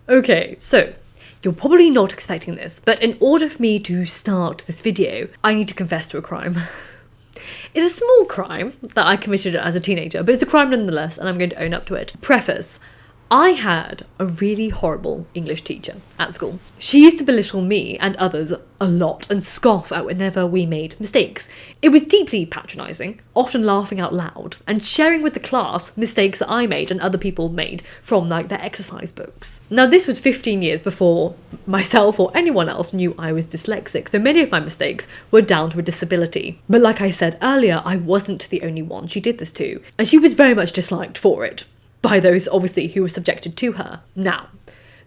Okay, so you're probably not expecting this, but in order for me to start this video, I need to confess to a crime. It's a small crime that I committed as a teenager, but it's a crime nonetheless, and I'm going to own up to it. Preface. I had a really horrible English teacher at school. She used to belittle me and others a lot and scoff at whenever we made mistakes. It was deeply patronising, often laughing out loud, and sharing with the class mistakes that I made and other people made from their exercise books. Now this was 15 years before myself or anyone else knew I was dyslexic, so many of my mistakes were down to a disability. But like I said earlier, I wasn't the only one she did this to, and she was very much disliked for it. By those, obviously, who were subjected to her. Now,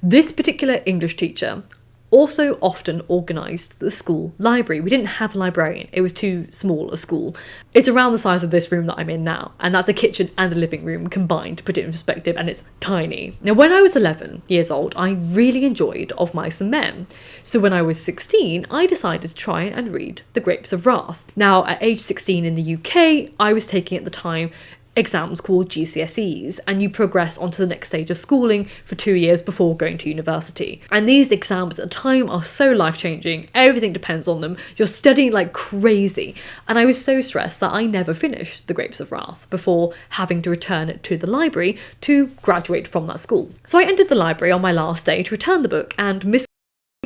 this particular English teacher also often organised the school library. We didn't have a librarian, it was too small a school. It's around the size of this room that I'm in now, and that's a kitchen and a living room combined, to put it in perspective, and it's tiny. Now, when I was 11 years old, I really enjoyed Of Mice and Men. So when I was 16, I decided to try and read The Grapes of Wrath. Now, at age 16 in the UK, I was taking at the time exams called GCSEs, and you progress onto the next stage of schooling for 2 years before going to university. And these exams at the time are so life-changing, everything depends on them, you're studying like crazy, and I was so stressed that I never finished The Grapes of Wrath before having to return it to the library to graduate from that school. So I entered the library on my last day to return the book, and Miss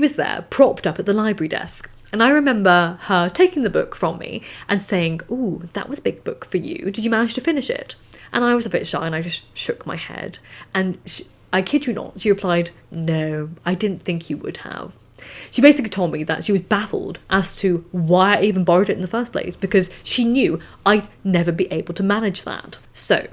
was there, propped up at the library desk. And I remember her taking the book from me and saying, "Ooh, that was a big book for you. Did you manage to finish it?" And I was a bit shy and I just shook my head. And I kid you not, she replied, "No, I didn't think you would have." She basically told me that she was baffled as to why I even borrowed it in the first place, because she knew I'd never be able to manage that. So,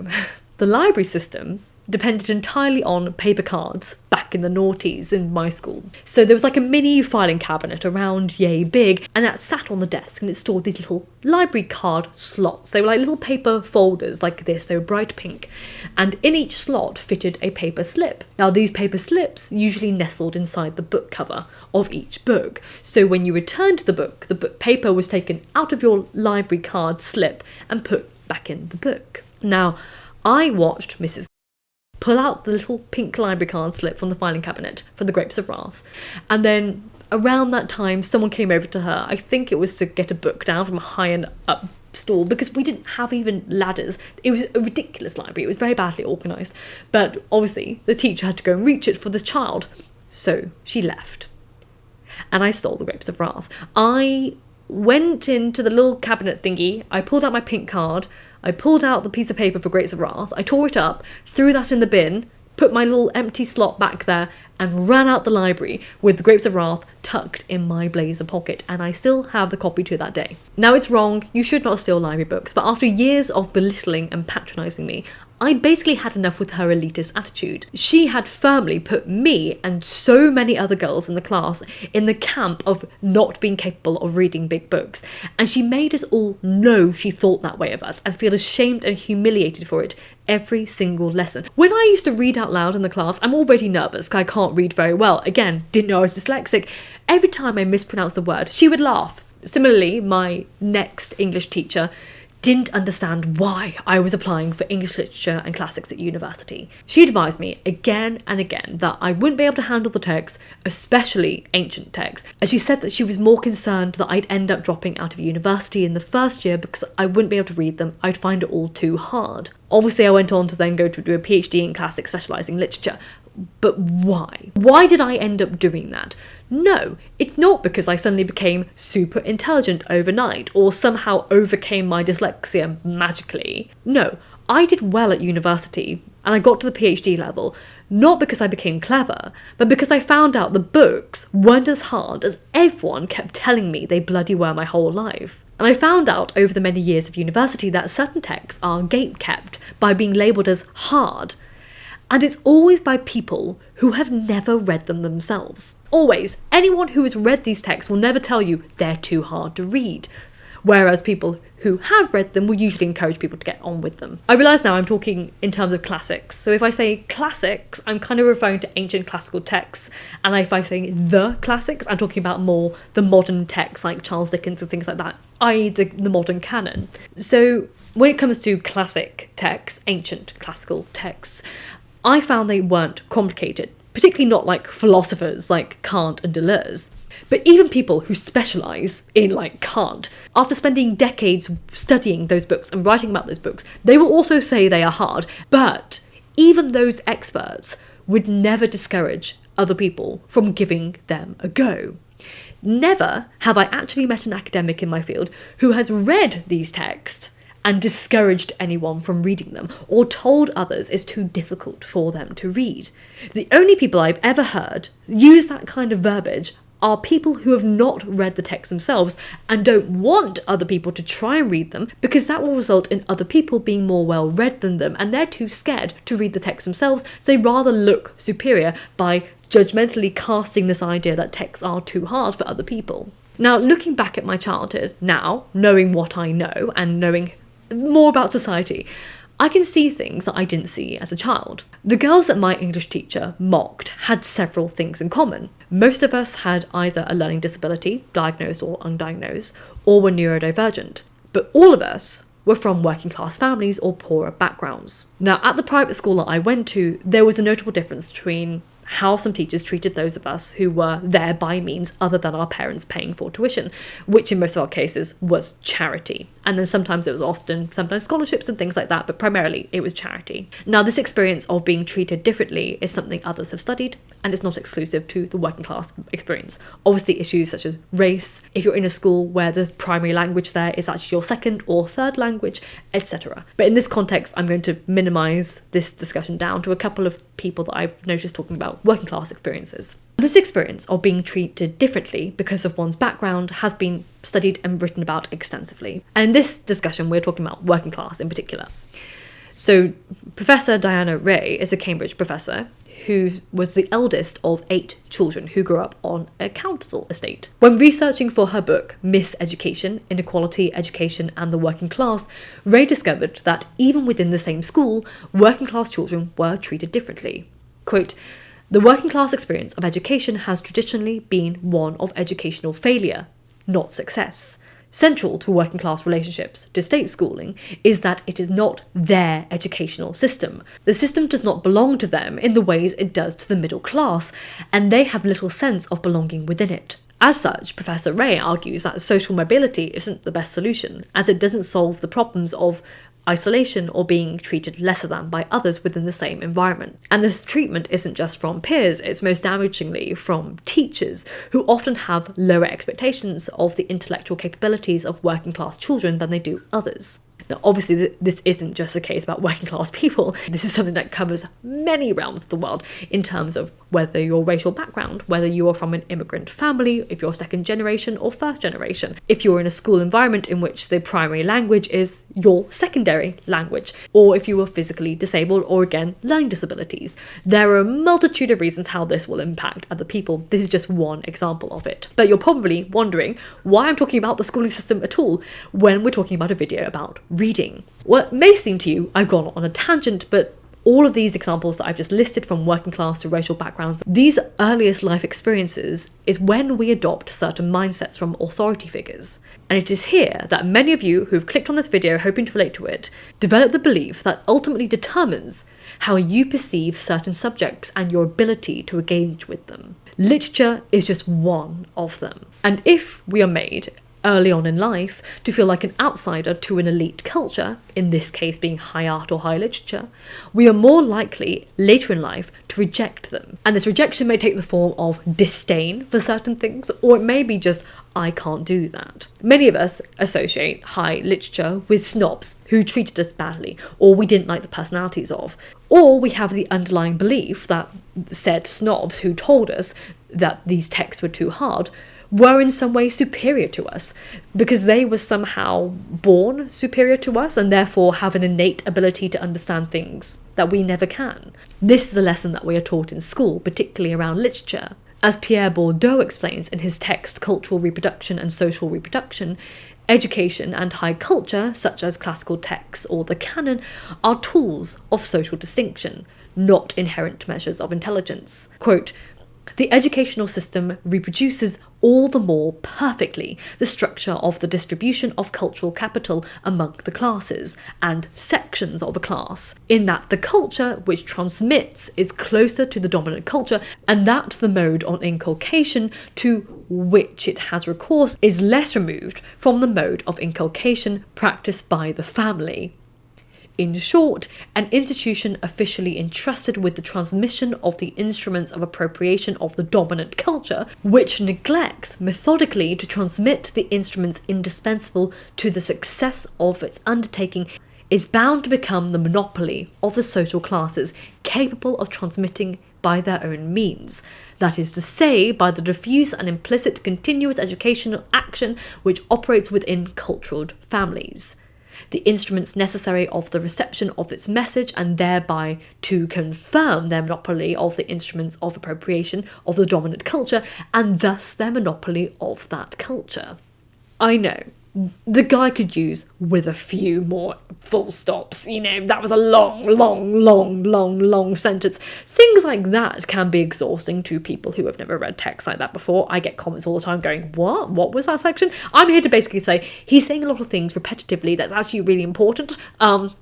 the library system depended entirely on paper cards back in the noughties in my school. So there was like a mini filing cabinet around yay big, and that sat on the desk, and it stored these little library card slots. They were like little paper folders like this, they were bright pink, and in each slot fitted a paper slip. Now these paper slips usually nestled inside the book cover of each book, so when you returned the book paper was taken out of your library card slip and put back in the book. Now I watched Mrs. pull out the little pink library card slip from the filing cabinet for The Grapes of Wrath, and then around that time someone came over to her. I think it was to get a book down from a high and up stall, because we didn't have even ladders. It was a ridiculous library, it was very badly organised, but obviously the teacher had to go and reach it for the child, so she left and I stole The Grapes of Wrath. I went into the little cabinet thingy, I pulled out my pink card, I pulled out the piece of paper for Grapes of Wrath, I tore it up, threw that in the bin, put my little empty slot back there, and ran out the library with The Grapes of Wrath tucked in my blazer pocket, and I still have the copy to that day. Now it's wrong, you should not steal library books, but after years of belittling and patronising me, I basically had enough with her elitist attitude. She had firmly put me and so many other girls in the class in the camp of not being capable of reading big books, and she made us all know she thought that way of us and feel ashamed and humiliated for it every single lesson. When I used to read out loud in the class, I'm already nervous because I can't read very well. Again, didn't know I was dyslexic. Every time I mispronounced a word, she would laugh. Similarly, my next English teacher didn't understand why I was applying for English literature and classics at university. She advised me again and again that I wouldn't be able to handle the texts, especially ancient texts, and she said that she was more concerned that I'd end up dropping out of university in the first year because I wouldn't be able to read them, I'd find it all too hard. Obviously I went on to then go to do a PhD in classics specialising in literature. But why? Why did I end up doing that? No, it's not because I suddenly became super intelligent overnight or somehow overcame my dyslexia magically. No, I did well at university and I got to the PhD level, not because I became clever, but because I found out the books weren't as hard as everyone kept telling me they bloody were my whole life. And I found out over the many years of university that certain texts are gate-kept by being labelled as hard. And it's always by people who have never read them themselves. Always. Anyone who has read these texts will never tell you they're too hard to read. Whereas people who have read them will usually encourage people to get on with them. I realise now I'm talking in terms of classics. So if I say classics, I'm kind of referring to ancient classical texts. And if I say the classics, I'm talking about more the modern texts like Charles Dickens and things like that, i.e. the modern canon. So when it comes to classic texts, ancient classical texts, I found they weren't complicated. particularly not like philosophers like Kant and Deleuze. But even people who specialise in like Kant, after spending decades studying those books and writing about those books, they will also say they are hard. But even those experts would never discourage other people from giving them a go. Never have I actually met an academic in my field who has read these texts and discouraged anyone from reading them, or told others it's too difficult for them to read. The only people I've ever heard use that kind of verbiage are people who have not read the text themselves and don't want other people to try and read them, because that will result in other people being more well read than them, and they're too scared to read the text themselves, so they rather look superior by judgmentally casting this idea that texts are too hard for other people. Now, looking back at my childhood now, knowing what I know and knowing more about society, I can see things that I didn't see as a child. The girls that my English teacher mocked had several things in common. Most of us had either a learning disability, diagnosed or undiagnosed, or were neurodivergent. But all of us were from working class families or poorer backgrounds. Now, at the private school that I went to, there was a notable difference between how some teachers treated those of us who were there by means other than our parents paying for tuition, which in most of our cases was charity. And then sometimes it was sometimes scholarships and things like that, but primarily it was charity. Now, this experience of being treated differently is something others have studied, and it's not exclusive to the working class experience. Obviously, issues such as race, if you're in a school where the primary language there is actually your second or third language, etc. But in this context, I'm going to minimise this discussion down to a couple of people that I've noticed talking about working class experiences. This experience of being treated differently because of one's background has been studied and written about extensively. And in this discussion, we're talking about working class in particular. So Professor Diana Ray is a Cambridge professor who was the eldest of 8 children who grew up on a council estate. When researching for her book, Miseducation, Inequality, Education and the Working Class, Ray discovered that even within the same school, working class children were treated differently. Quote, "The working class experience of education has traditionally been one of educational failure, not success. Central to working class relationships to state schooling is that it is not their educational system. The system does not belong to them in the ways it does to the middle class, and they have little sense of belonging within it." As such, Professor Ray argues that social mobility isn't the best solution, as it doesn't solve the problems of isolation or being treated lesser than by others within the same environment. And this treatment isn't just from peers, it's most damagingly from teachers, who often have lower expectations of the intellectual capabilities of working class children than they do others. Now, obviously, this isn't just a case about working class people. This is something that covers many realms of the world in terms of whether your racial background, whether you are from an immigrant family, if you're second generation or first generation, if you're in a school environment in which the primary language is your secondary language, or if you are physically disabled or, again, learning disabilities. There are a multitude of reasons how this will impact other people. This is just one example of it. But you're probably wondering why I'm talking about the schooling system at all when we're talking about a video about reading. Well, it may seem to you I've gone on a tangent, but all of these examples that I've just listed, from working class to racial backgrounds, these earliest life experiences is when we adopt certain mindsets from authority figures. And it is here that many of you who've clicked on this video hoping to relate to it develop the belief that ultimately determines how you perceive certain subjects and your ability to engage with them. Literature is just one of them. And if we are made early on in life to feel like an outsider to an elite culture, in this case being high art or high literature, we are more likely later in life to reject them. And this rejection may take the form of disdain for certain things, or it may be just, I can't do that. Many of us associate high literature with snobs who treated us badly, or we didn't like the personalities of. Or we have the underlying belief that said snobs who told us that these texts were too hard were in some way superior to us, because they were somehow born superior to us and therefore have an innate ability to understand things that we never can. This is the lesson that we are taught in school, particularly around literature. As Pierre Bourdieu explains in his text Cultural Reproduction and Social Reproduction, education and high culture, such as classical texts or the canon, are tools of social distinction, not inherent measures of intelligence. Quote, The educational system reproduces all the more perfectly the structure of the distribution of cultural capital among the classes and sections of a class, in that the culture which transmits is closer to the dominant culture, and that the mode on inculcation to which it has recourse is less removed from the mode of inculcation practiced by the family. In short, an institution officially entrusted with the transmission of the instruments of appropriation of the dominant culture, which neglects methodically to transmit the instruments indispensable to the success of its undertaking, is bound to become the monopoly of the social classes capable of transmitting by their own means, that is to say, by the diffuse and implicit continuous educational action which operates within cultured families. The instruments necessary of the reception of its message, and thereby to confirm their monopoly of the instruments of appropriation of the dominant culture, and thus their monopoly of that culture. I know, the guy could use with a few more full stops, that was a long sentence. Things like that can be exhausting to people who have never read text like that before. I get comments all the time going, what was that section? I'm here to basically say, he's saying a lot of things repetitively that's actually really important.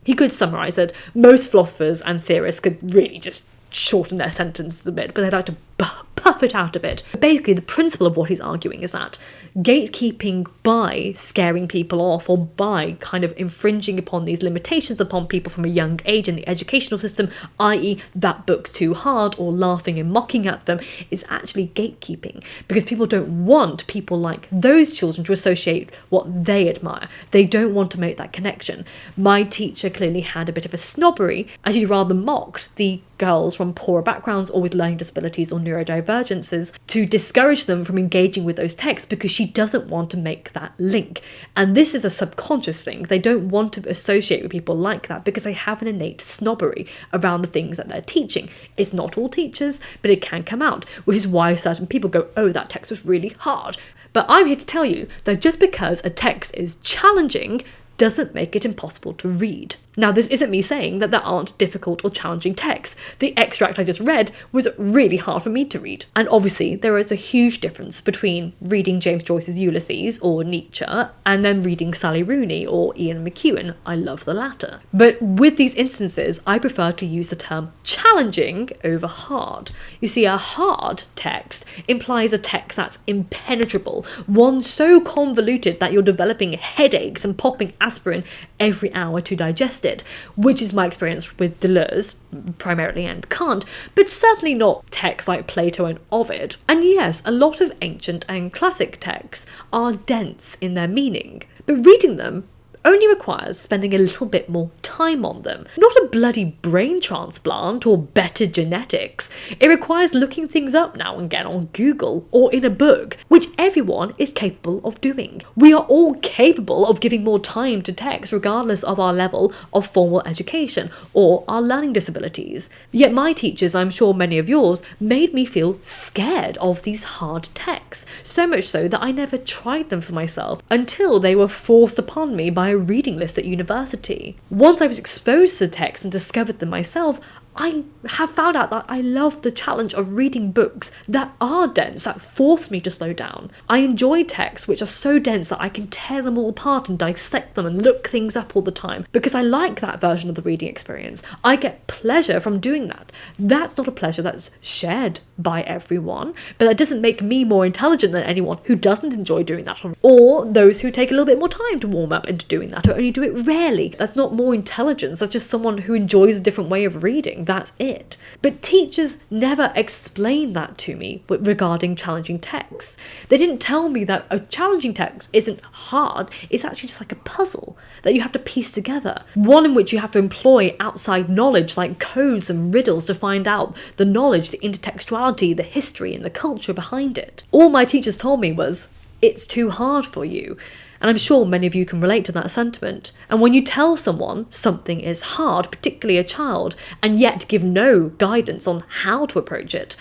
He could summarise it. Most philosophers and theorists could really just shorten their sentences a bit, but they'd like to puff it out a bit. Basically, the principle of what he's arguing is that gatekeeping by scaring people off, or by kind of infringing upon these limitations upon people from a young age in the educational system, i.e. that book's too hard, or laughing and mocking at them, is actually gatekeeping, because people don't want people like those children to associate what they admire. They don't want to make that connection. My teacher clearly had a bit of a snobbery, as she rather mocked the girls from poorer backgrounds or with learning disabilities or neurodivergences, to discourage them from engaging with those texts, because she doesn't want to make that link. And this is a subconscious thing. They don't want to associate with people like that because they have an innate snobbery around the things that they're teaching. It's not all teachers, but it can come out, which is why certain people go, oh, that text was really hard. But I'm here to tell you that just because a text is challenging doesn't make it impossible to read. Now, this isn't me saying that there aren't difficult or challenging texts. The extract I just read was really hard for me to read. And obviously, there is a huge difference between reading James Joyce's Ulysses or Nietzsche and then reading Sally Rooney or Ian McEwan. I love the latter. But with these instances, I prefer to use the term challenging over hard. You see, a hard text implies a text that's impenetrable, one so convoluted that you're developing headaches and popping aspirin every hour to digest it, which is my experience with Deleuze primarily and Kant, but certainly not texts like Plato and Ovid. And yes, a lot of ancient and classic texts are dense in their meaning, but reading them only requires spending a little bit more time on them. Not a bloody brain transplant or better genetics. It requires looking things up now and again on Google or in a book, which everyone is capable of doing. We are all capable of giving more time to text regardless of our level of formal education or our learning disabilities. Yet my teachers, I'm sure many of yours, made me feel scared of these hard texts, so much so that I never tried them for myself until they were forced upon me by a reading list at university. Once I was exposed to texts and discovered them myself, I have found out that I love the challenge of reading books that are dense, that force me to slow down. I enjoy texts which are so dense that I can tear them all apart and dissect them and look things up all the time, because I like that version of the reading experience. I get pleasure from doing that. That's not a pleasure that's shared by everyone, but that doesn't make me more intelligent than anyone who doesn't enjoy doing that, or those who take a little bit more time to warm up into doing that, or only do it rarely. That's not more intelligence, that's just someone who enjoys a different way of reading. That's it. But teachers never explained that to me regarding challenging texts. They didn't tell me that a challenging text isn't hard, it's actually just like a puzzle that you have to piece together. One in which you have to employ outside knowledge like codes and riddles to find out the knowledge, the intertextuality, the history and the culture behind it. All my teachers told me was, it's too hard for you. And I'm sure many of you can relate to that sentiment. And when you tell someone something is hard, particularly a child, and yet give no guidance on how to approach it,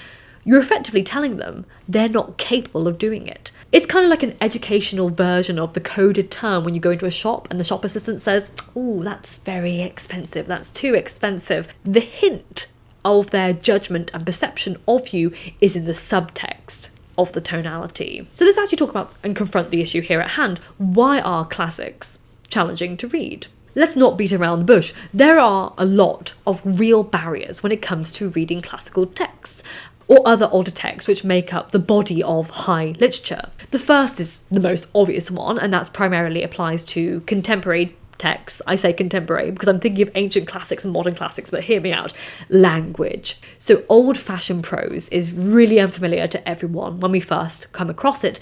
you're effectively telling them they're not capable of doing it. It's kind of like an educational version of the coded term when you go into a shop and the shop assistant says, "Oh, that's very expensive, that's too expensive." The hint of their judgment and perception of you is in the subtext of the tonality. So let's actually talk about and confront the issue here at hand. Why are classics challenging to read? Let's not beat around the bush. There are a lot of real barriers when it comes to reading classical texts or other older texts which make up the body of high literature. The first is the most obvious one, and that primarily applies to contemporary texts. I say contemporary because I'm thinking of ancient classics and modern classics, but hear me out. Language. So old-fashioned prose is really unfamiliar to everyone when we first come across it,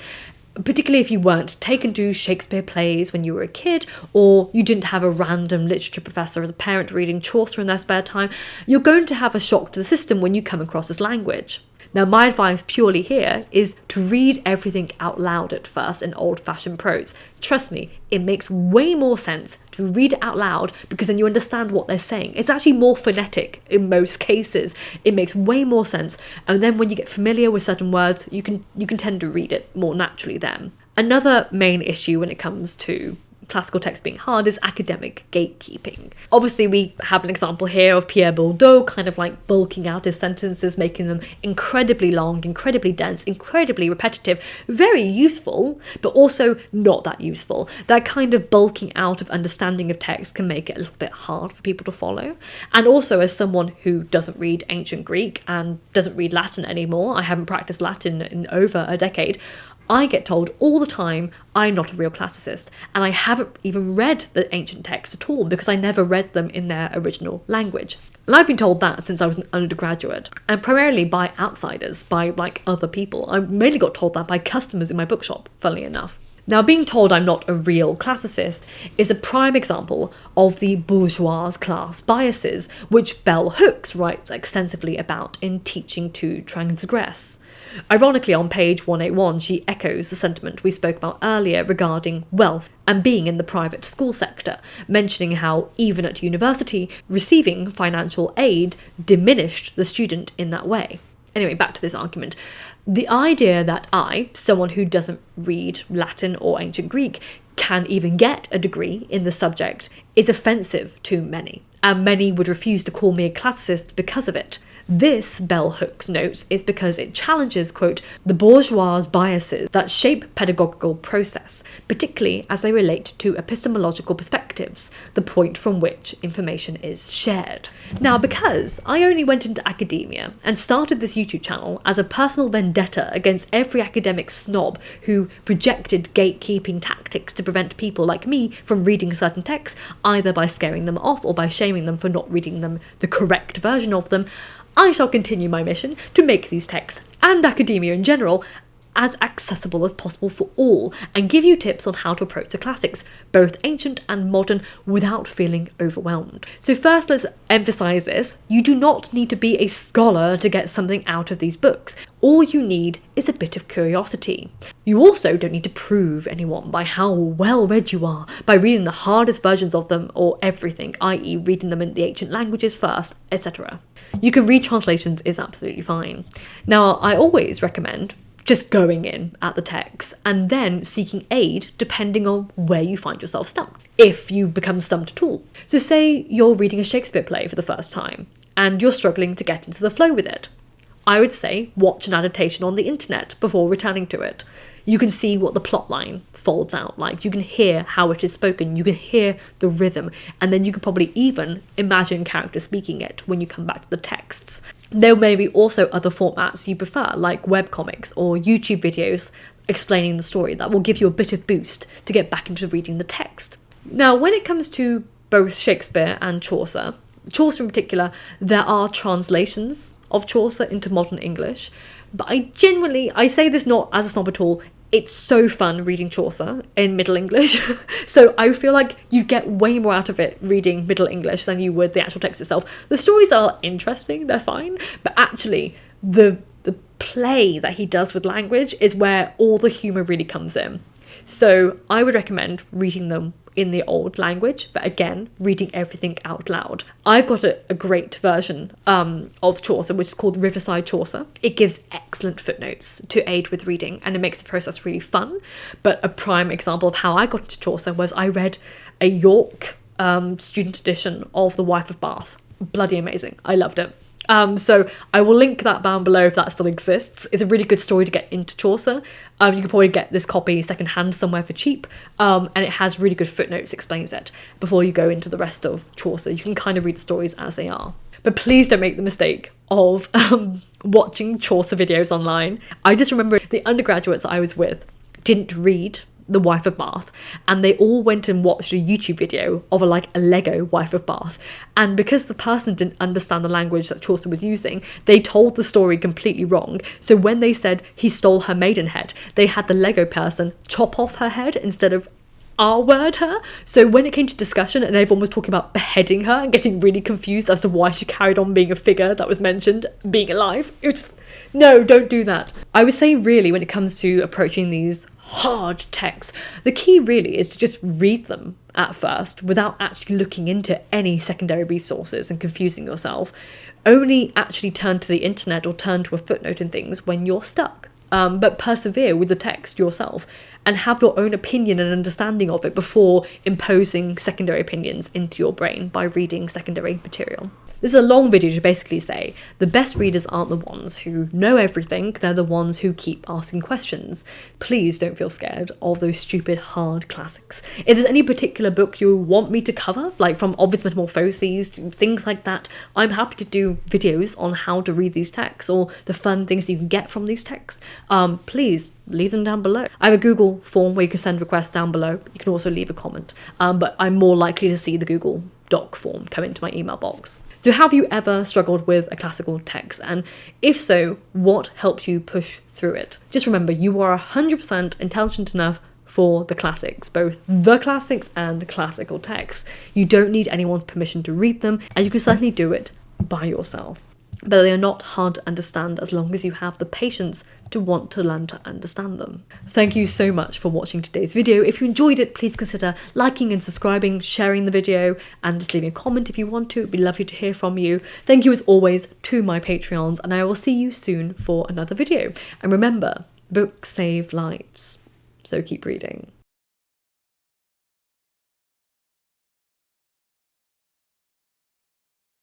particularly if you weren't taken to Shakespeare plays when you were a kid, or you didn't have a random literature professor as a parent reading Chaucer in their spare time. You're going to have a shock to the system when you come across this language. Now, my advice purely here is to read everything out loud at first in old-fashioned prose. Trust me, it makes way more sense to read it out loud because then you understand what they're saying. It's actually more phonetic in most cases. It makes way more sense. And then when you get familiar with certain words, you can tend to read it more naturally then. Another main issue when it comes to classical text being hard is academic gatekeeping. Obviously, we have an example here of Pierre Bourdieu kind of like bulking out his sentences, making them incredibly long, incredibly dense, incredibly repetitive, very useful, but also not that useful. That kind of bulking out of understanding of text can make it a little bit hard for people to follow. And also, as someone who doesn't read ancient Greek and doesn't read Latin anymore, I haven't practiced Latin in over a decade, I get told all the time I'm not a real classicist, and I haven't even read the ancient texts at all because I never read them in their original language. And I've been told that since I was an undergraduate, and primarily by outsiders, by like other people. I mainly got told that by customers in my bookshop, funnily enough. Now, being told I'm not a real classicist is a prime example of the bourgeois class biases, which Bell Hooks writes extensively about in Teaching to Transgress. Ironically, on page 181, she echoes the sentiment we spoke about earlier regarding wealth and being in the private school sector, mentioning how even at university, receiving financial aid diminished the student in that way. Anyway, back to this argument. The idea that I, someone who doesn't read Latin or ancient Greek, can even get a degree in the subject is offensive to many, and many would refuse to call me a classicist because of it. This, Bell Hooks notes, is because it challenges, quote, the bourgeois biases that shape pedagogical process, particularly as they relate to epistemological perspectives, the point from which information is shared. Now, because I only went into academia and started this YouTube channel as a personal vendetta against every academic snob who projected gatekeeping tactics to prevent people like me from reading certain texts, either by scaring them off or by shaming them for not reading them the correct version of them, I shall continue my mission to make these texts, and academia in general, as accessible as possible for all, and give you tips on how to approach the classics, both ancient and modern, without feeling overwhelmed. So first, let's emphasize this. You do not need to be a scholar to get something out of these books. All you need is a bit of curiosity. You also don't need to prove anyone by how well read you are, by reading the hardest versions of them or everything, i.e. reading them in the ancient languages first, etc. You can read translations is absolutely fine. Now, I always recommend just going in at the text and then seeking aid depending on where you find yourself stumped, if you become stumped at all. So say you're reading a Shakespeare play for the first time and you're struggling to get into the flow with it. I would say watch an adaptation on the internet before returning to it. You can see what the plot line folds out like. You can hear how it is spoken. You can hear the rhythm. And then you can probably even imagine characters speaking it when you come back to the texts. There may be also other formats you prefer, like webcomics or YouTube videos explaining the story that will give you a bit of boost to get back into reading the text. Now, when it comes to both Shakespeare and Chaucer in particular, there are translations of Chaucer into modern English, but I say this not as a snob at all. It's so fun reading Chaucer in Middle English. So I feel like you get way more out of it reading Middle English than you would the actual text itself. The stories are interesting, they're fine, but actually the play that he does with language is where all the humour really comes in. So I would recommend reading them in the old language, but again, reading everything out loud. I've got a great version of Chaucer, which is called Riverside Chaucer. It gives excellent footnotes to aid with reading, and it makes the process really fun. But a prime example of how I got into Chaucer was I read a York student edition of The Wife of Bath. Bloody amazing. I loved it. So I will link that down below if that still exists. It's a really good story to get into Chaucer. You can probably get this copy secondhand somewhere for cheap, and it has really good footnotes, explains it, before you go into the rest of Chaucer. You can kind of read the stories as they are. But please don't make the mistake of watching Chaucer videos online. I just remember the undergraduates that I was with didn't read The Wife of Bath, and they all went and watched a YouTube video of a Lego Wife of Bath, and because the person didn't understand the language that Chaucer was using, they told the story completely wrong. So when they said he stole her maidenhead, they had the Lego person chop off her head instead of R-word her. So when it came to discussion and everyone was talking about beheading her and getting really confused as to why she carried on being a figure that was mentioned being alive, it's no, don't do that. I would say really when it comes to approaching these hard texts, the key really is to just read them at first without actually looking into any secondary resources and confusing yourself. Only actually turn to the internet or turn to a footnote and things when you're stuck. But persevere with the text yourself and have your own opinion and understanding of it before imposing secondary opinions into your brain by reading secondary material. This is a long video to basically say the best readers aren't the ones who know everything, they're the ones who keep asking questions. Please don't feel scared of those stupid hard classics. If there's any particular book you want me to cover, like from Ovid's Metamorphoses, things like that, I'm happy to do videos on how to read these texts or the fun things you can get from these texts. Please leave them down below. I have a Google form where you can send requests down below. You can also leave a comment, but I'm more likely to see the Google Doc form come into my email box. So have you ever struggled with a classical text? And if so, what helped you push through it? Just remember, you are 100% intelligent enough for the classics, both the classics and classical texts. You don't need anyone's permission to read them, and you can certainly do it by yourself. But they are not hard to understand as long as you have the patience to want to learn to understand them. Thank you so much for watching today's video. If you enjoyed it, please consider liking and subscribing, sharing the video, and just leaving a comment if you want to. It'd be lovely to hear from you. Thank you as always to my Patreons, and I will see you soon for another video. And remember, books save lives, so keep reading.